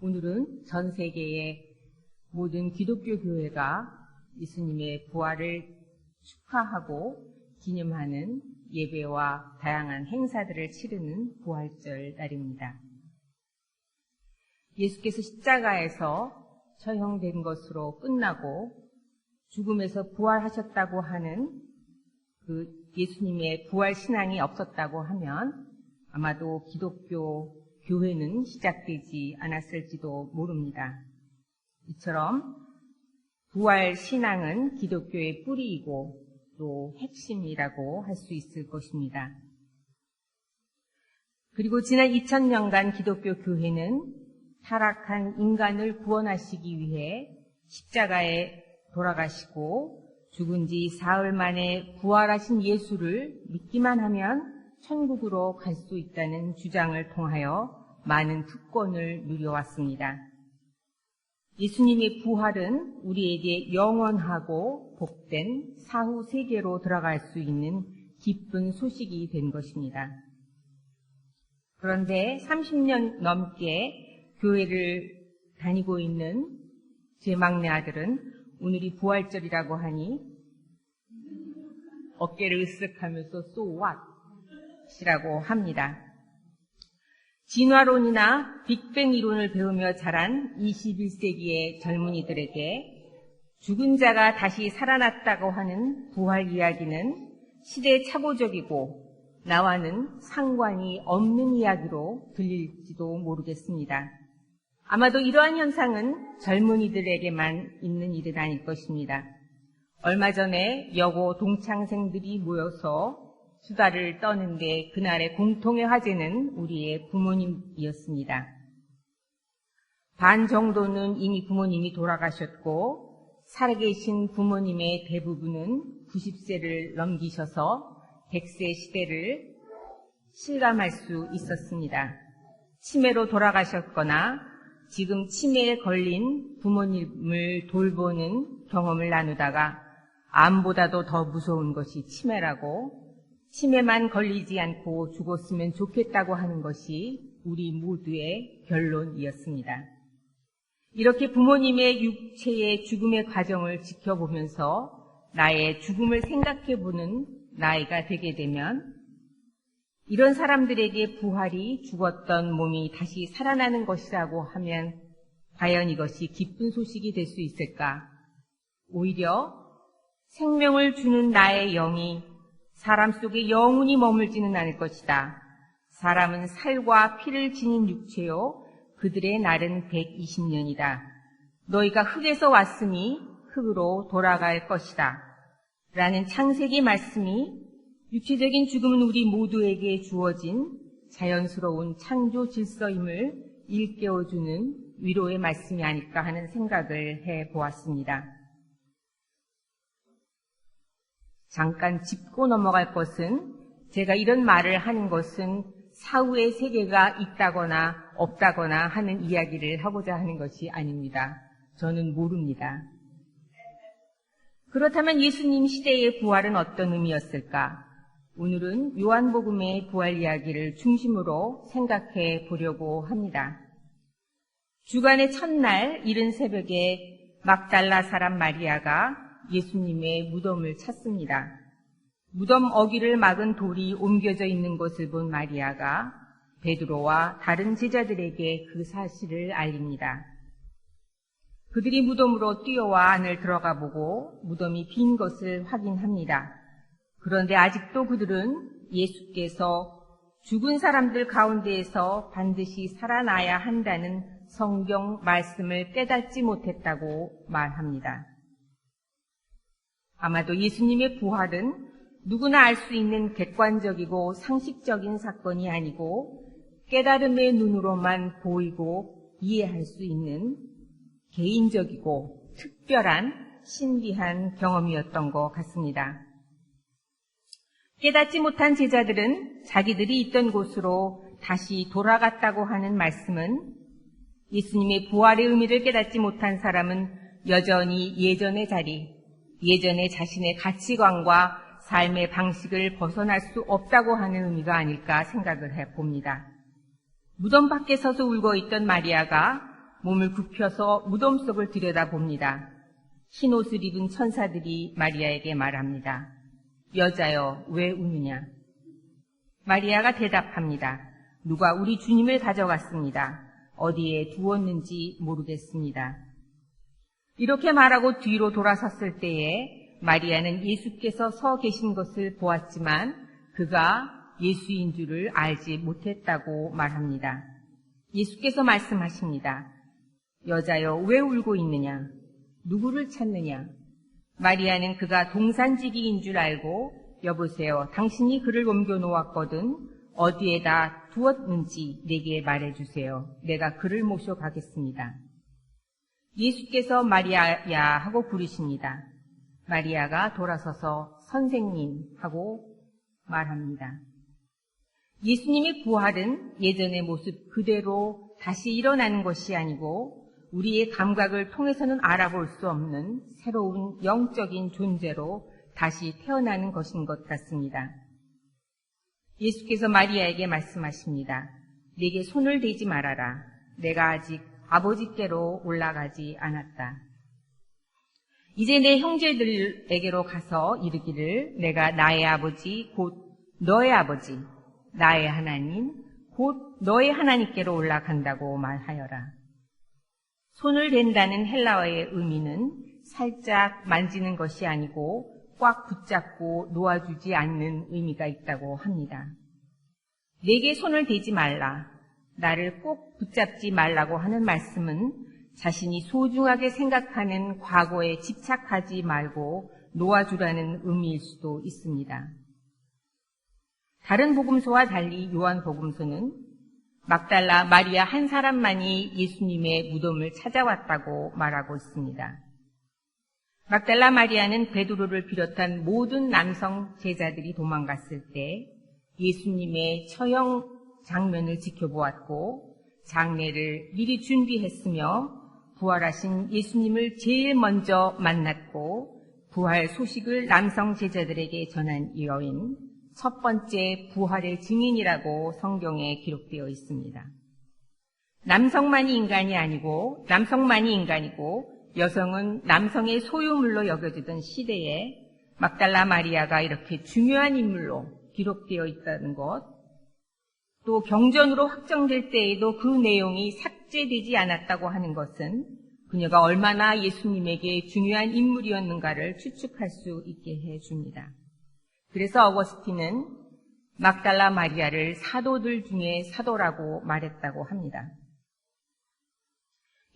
오늘은 전 세계의 모든 기독교 교회가 예수님의 부활을 축하하고 기념하는 예배와 다양한 행사들을 치르는 부활절 날입니다. 예수께서 십자가에서 처형된 것으로 끝나고 죽음에서 부활하셨다고 하는 그 예수님의 부활 신앙이 없었다고 하면 아마도 기독교 교회는 시작되지 않았을지도 모릅니다. 이처럼 부활 신앙은 기독교의 뿌리이고 또 핵심이라고 할 수 있을 것입니다. 그리고 지난 2000년간 기독교 교회는 타락한 인간을 구원하시기 위해 십자가에 돌아가시고 죽은 지 사흘 만에 부활하신 예수를 믿기만 하면 천국으로 갈 수 있다는 주장을 통하여 많은 특권을 누려왔습니다. 예수님의 부활은 우리에게 영원하고 복된 사후 세계로 들어갈 수 있는 기쁜 소식이 된 것입니다. 그런데 30년 넘게 교회를 다니고 있는 제 막내 아들은 오늘이 부활절이라고 하니 어깨를 으쓱하면서 So what? 이라고 합니다. 진화론이나 빅뱅 이론을 배우며 자란 21세기의 젊은이들에게 죽은 자가 다시 살아났다고 하는 부활 이야기는 시대착오적이고 나와는 상관이 없는 이야기로 들릴지도 모르겠습니다. 아마도 이러한 현상은 젊은이들에게만 있는 일은 아닐 것입니다. 얼마 전에 여고 동창생들이 모여서 수다를 떠는데 그날의 공통의 화제는 우리의 부모님이었습니다. 반 정도는 이미 부모님이 돌아가셨고 살아계신 부모님의 대부분은 90세를 넘기셔서 100세 시대를 실감할 수 있었습니다. 치매로 돌아가셨거나 지금 치매에 걸린 부모님을 돌보는 경험을 나누다가 암보다도 더 무서운 것이 치매라고 치매만 걸리지 않고 죽었으면 좋겠다고 하는 것이 우리 모두의 결론이었습니다. 이렇게 부모님의 육체의 죽음의 과정을 지켜보면서 나의 죽음을 생각해보는 나이가 되게 되면 이런 사람들에게 부활이 죽었던 몸이 다시 살아나는 것이라고 하면 과연 이것이 기쁜 소식이 될 수 있을까? 오히려 생명을 주는 나의 영이 사람 속에 영원히 머물지는 않을 것이다. 사람은 살과 피를 지닌 육체요. 그들의 날은 120년이다. 너희가 흙에서 왔으니 흙으로 돌아갈 것이다. 라는 창세기 말씀이 육체적인 죽음은 우리 모두에게 주어진 자연스러운 창조 질서임을 일깨워주는 위로의 말씀이 아닐까 하는 생각을 해보았습니다. 잠깐 짚고 넘어갈 것은 제가 이런 말을 하는 것은 사후의 세계가 있다거나 없다거나 하는 이야기를 하고자 하는 것이 아닙니다. 저는 모릅니다. 그렇다면 예수님 시대의 부활은 어떤 의미였을까? 오늘은 요한복음의 부활 이야기를 중심으로 생각해 보려고 합니다. 주간의 첫날 이른 새벽에 막달라 사람 마리아가 예수님의 무덤을 찾습니다. 무덤 어귀를 막은 돌이 옮겨져 있는 것을 본 마리아가 베드로와 다른 제자들에게 그 사실을 알립니다. 그들이 무덤으로 뛰어와 안을 들어가 보고 무덤이 빈 것을 확인합니다. 그런데 아직도 그들은 예수께서 죽은 사람들 가운데에서 반드시 살아나야 한다는 성경 말씀을 깨닫지 못했다고 말합니다. 아마도 예수님의 부활은 누구나 알 수 있는 객관적이고 상식적인 사건이 아니고 깨달음의 눈으로만 보이고 이해할 수 있는 개인적이고 특별한 신비한 경험이었던 것 같습니다. 깨닫지 못한 제자들은 자기들이 있던 곳으로 다시 돌아갔다고 하는 말씀은 예수님의 부활의 의미를 깨닫지 못한 사람은 여전히 예전의 자리, 예전의 자신의 가치관과 삶의 방식을 벗어날 수 없다고 하는 의미가 아닐까 생각을 해봅니다. 무덤 밖에 서서 울고 있던 마리아가 몸을 굽혀서 무덤 속을 들여다봅니다. 흰옷을 입은 천사들이 마리아에게 말합니다. 여자여, 왜 우느냐? 마리아가 대답합니다. 누가 우리 주님을 가져갔습니다. 어디에 두었는지 모르겠습니다. 이렇게 말하고 뒤로 돌아섰을 때에 마리아는 예수께서 서 계신 것을 보았지만 그가 예수인 줄을 알지 못했다고 말합니다. 예수께서 말씀하십니다. 여자여, 왜 울고 있느냐? 누구를 찾느냐? 마리아는 그가 동산지기인 줄 알고 여보세요, 당신이 그를 옮겨 놓았거든 어디에다 두었는지 내게 말해주세요. 내가 그를 모셔가겠습니다. 예수께서 마리아야 하고 부르십니다. 마리아가 돌아서서 선생님 하고 말합니다. 예수님의 부활은 예전의 모습 그대로 다시 일어나는 것이 아니고 우리의 감각을 통해서는 알아볼 수 없는 새로운 영적인 존재로 다시 태어나는 것인 것 같습니다. 예수께서 마리아에게 말씀하십니다. 내게 손을 대지 말아라. 내가 아직 아버지께로 올라가지 않았다. 이제 내 형제들에게로 가서 이르기를 내가 나의 아버지 곧 너의 아버지, 나의 하나님 곧 너의 하나님께로 올라간다고 말하여라. 손을 댄다는 헬라어의 의미는 살짝 만지는 것이 아니고 꽉 붙잡고 놓아주지 않는 의미가 있다고 합니다. 내게 손을 대지 말라, 나를 꼭 붙잡지 말라고 하는 말씀은 자신이 소중하게 생각하는 과거에 집착하지 말고 놓아주라는 의미일 수도 있습니다. 다른 복음서와 달리 요한복음서는 막달라 마리아 한 사람만이 예수님의 무덤을 찾아왔다고 말하고 있습니다. 막달라 마리아는 베드로를 비롯한 모든 남성 제자들이 도망갔을 때 예수님의 처형 장면을 지켜보았고 장례를 미리 준비했으며 부활하신 예수님을 제일 먼저 만났고 부활 소식을 남성 제자들에게 전한 여인, 첫 번째 부활의 증인이라고 성경에 기록되어 있습니다. 남성만이 인간이 아니고 남성만이 인간이고 여성은 남성의 소유물로 여겨지던 시대에 막달라 마리아가 이렇게 중요한 인물로 기록되어 있다는 것, 또 경전으로 확정될 때에도 그 내용이 삭제되지 않았다고 하는 것은 그녀가 얼마나 예수님에게 중요한 인물이었는가를 추측할 수 있게 해줍니다. 그래서 어거스틴은 막달라 마리아를 사도들 중에 사도라고 말했다고 합니다.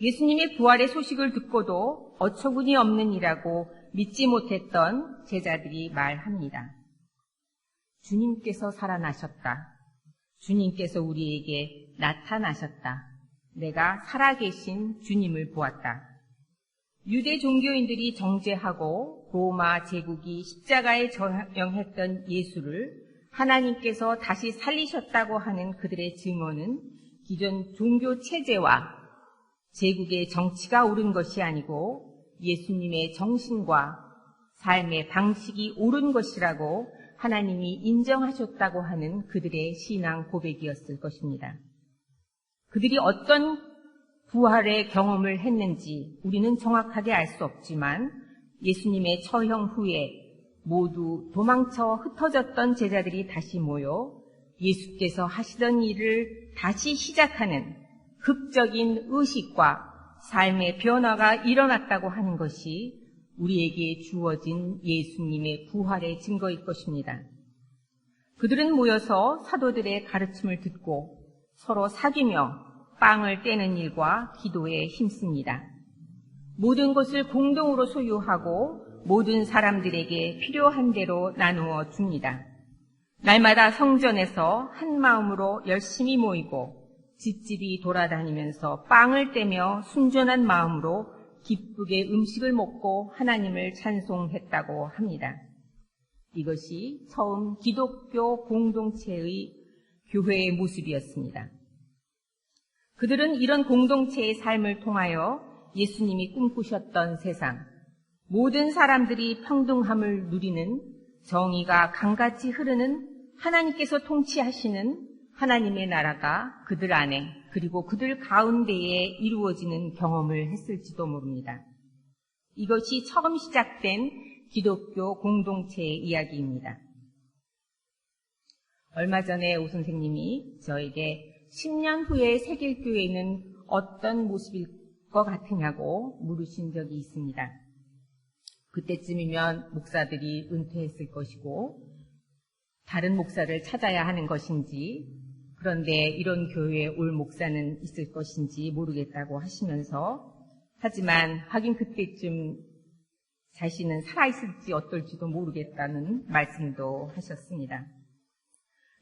예수님의 부활의 소식을 듣고도 어처구니 없는 이라고 믿지 못했던 제자들이 말합니다. 주님께서 살아나셨다. 주님께서 우리에게 나타나셨다. 내가 살아계신 주님을 보았다. 유대 종교인들이 정죄하고 로마 제국이 십자가에 전형했던 예수를 하나님께서 다시 살리셨다고 하는 그들의 증언은 기존 종교 체제와 제국의 정치가 옳은 것이 아니고 예수님의 정신과 삶의 방식이 옳은 것이라고 하나님이 인정하셨다고 하는 그들의 신앙 고백이었을 것입니다. 그들이 어떤 부활의 경험을 했는지 우리는 정확하게 알 수 없지만 예수님의 처형 후에 모두 도망쳐 흩어졌던 제자들이 다시 모여 예수께서 하시던 일을 다시 시작하는 극적인 의식과 삶의 변화가 일어났다고 하는 것이 우리에게 주어진 예수님의 부활의 증거일 것입니다. 그들은 모여서 사도들의 가르침을 듣고 서로 사귀며 빵을 떼는 일과 기도에 힘씁니다. 모든 것을 공동으로 소유하고 모든 사람들에게 필요한 대로 나누어 줍니다. 날마다 성전에서 한 마음으로 열심히 모이고 집집이 돌아다니면서 빵을 떼며 순전한 마음으로 기쁘게 음식을 먹고 하나님을 찬송했다고 합니다. 이것이 처음 기독교 공동체의 교회의 모습이었습니다. 그들은 이런 공동체의 삶을 통하여 예수님이 꿈꾸셨던 세상, 모든 사람들이 평등함을 누리는 정의가 강같이 흐르는 하나님께서 통치하시는 하나님의 나라가 그들 안에 그리고 그들 가운데에 이루어지는 경험을 했을지도 모릅니다. 이것이 처음 시작된 기독교 공동체의 이야기입니다. 얼마 전에 오 선생님이 저에게 10년 후에 세길교회는 어떤 모습일 것 같으냐고 물으신 적이 있습니다. 그때쯤이면 목사들이 은퇴했을 것이고 다른 목사를 찾아야 하는 것인지, 그런데 이런 교회에 올 목사는 있을 것인지 모르겠다고 하시면서, 하지만 하긴 그때쯤 자신은 살아있을지 어떨지도 모르겠다는 말씀도 하셨습니다.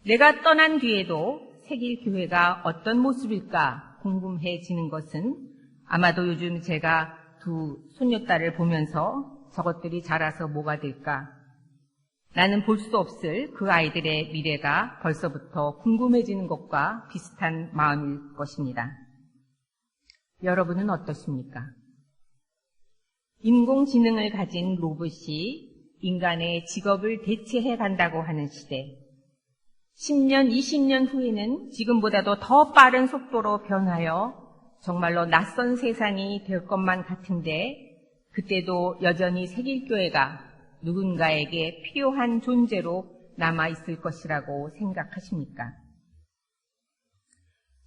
내가 떠난 뒤에도 세길교회가 어떤 모습일까 궁금해지는 것은 아마도 요즘 제가 두 손녀딸을 보면서 저것들이 자라서 뭐가 될까? 나는 볼 수 없을 그 아이들의 미래가 벌써부터 궁금해지는 것과 비슷한 마음일 것입니다. 여러분은 어떠십니까? 인공지능을 가진 로봇이 인간의 직업을 대체해 간다고 하는 시대, 10년, 20년 후에는 지금보다도 더 빠른 속도로 변하여 정말로 낯선 세상이 될 것만 같은데, 그때도 여전히 세길교회가 누군가에게 필요한 존재로 남아있을 것이라고 생각하십니까?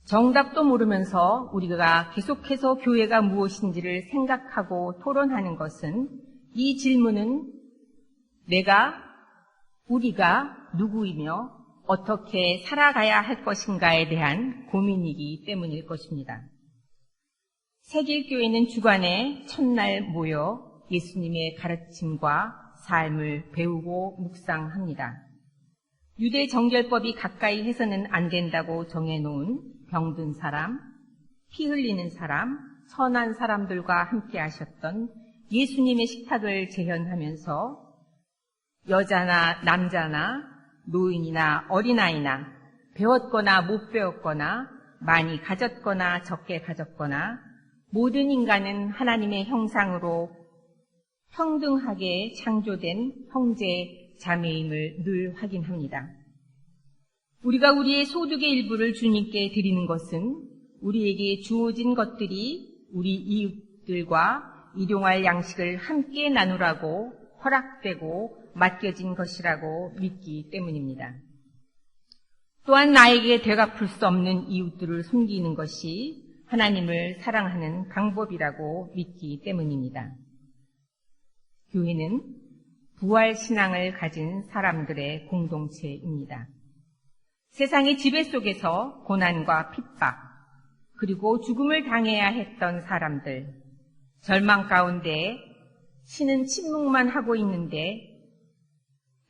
정답도 모르면서 우리가 계속해서 교회가 무엇인지를 생각하고 토론하는 것은, 이 질문은 우리가 누구이며 어떻게 살아가야 할 것인가에 대한 고민이기 때문일 것입니다. 세길교회는 주간에 첫날 모여 예수님의 가르침과 삶을 배우고 묵상합니다. 유대 정결법이 가까이 해서는 안 된다고 정해놓은 병든 사람, 피 흘리는 사람, 선한 사람들과 함께 하셨던 예수님의 식탁을 재현하면서 여자나 남자나 노인이나 어린아이나 배웠거나 못 배웠거나 많이 가졌거나 적게 가졌거나 모든 인간은 하나님의 형상으로 평등하게 창조된 형제, 자매임을 늘 확인합니다. 우리가 우리의 소득의 일부를 주님께 드리는 것은 우리에게 주어진 것들이 우리 이웃들과 일용할 양식을 함께 나누라고 허락되고 맡겨진 것이라고 믿기 때문입니다. 또한 나에게 되갚을 수 없는 이웃들을 섬기는 것이 하나님을 사랑하는 방법이라고 믿기 때문입니다. 교회는 부활 신앙을 가진 사람들의 공동체입니다. 세상의 지배 속에서 고난과 핍박, 그리고 죽음을 당해야 했던 사람들, 절망 가운데 신은 침묵만 하고 있는데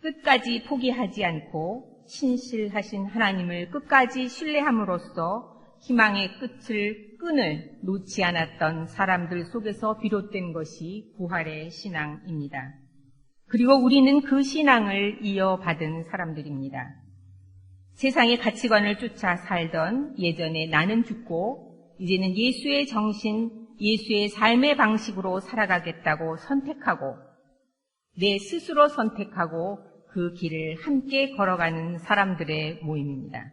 끝까지 포기하지 않고 신실하신 하나님을 끝까지 신뢰함으로써 희망의 끈을 놓지 않았던 사람들 속에서 비롯된 것이 부활의 신앙입니다. 그리고 우리는 그 신앙을 이어받은 사람들입니다. 세상의 가치관을 쫓아 살던 예전에 나는 죽고 이제는 예수의 정신, 예수의 삶의 방식으로 살아가겠다고 선택하고 내 스스로 선택하고 그 길을 함께 걸어가는 사람들의 모임입니다.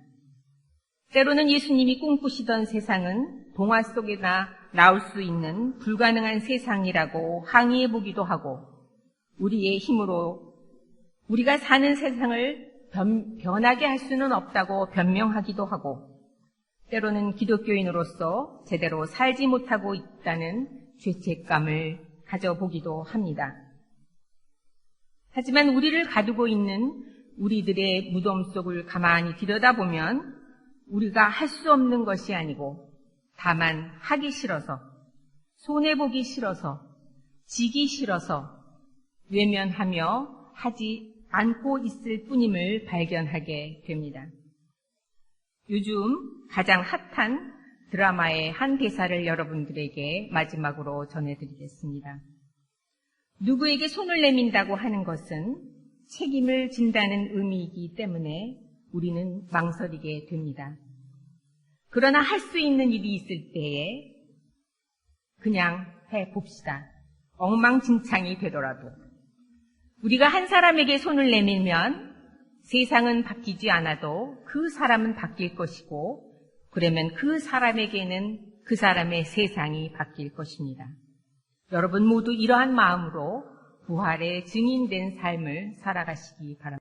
때로는 예수님이 꿈꾸시던 세상은 동화 속에나 나올 수 있는 불가능한 세상이라고 항의해보기도 하고 우리의 힘으로 우리가 사는 세상을 변하게 할 수는 없다고 변명하기도 하고 때로는 기독교인으로서 제대로 살지 못하고 있다는 죄책감을 가져보기도 합니다. 하지만 우리를 가두고 있는 우리들의 무덤 속을 가만히 들여다보면 우리가 할 수 없는 것이 아니고 다만 하기 싫어서, 손해보기 싫어서, 지기 싫어서 외면하며 하지 않고 있을 뿐임을 발견하게 됩니다. 요즘 가장 핫한 드라마의 한 대사를 여러분들에게 마지막으로 전해드리겠습니다. 누구에게 손을 내민다고 하는 것은 책임을 진다는 의미이기 때문에 우리는 망설이게 됩니다. 그러나 할 수 있는 일이 있을 때에 그냥 해봅시다. 엉망진창이 되더라도. 우리가 한 사람에게 손을 내밀면 세상은 바뀌지 않아도 그 사람은 바뀔 것이고, 그러면 그 사람에게는 그 사람의 세상이 바뀔 것입니다. 여러분 모두 이러한 마음으로 부활의 증인된 삶을 살아가시기 바랍니다.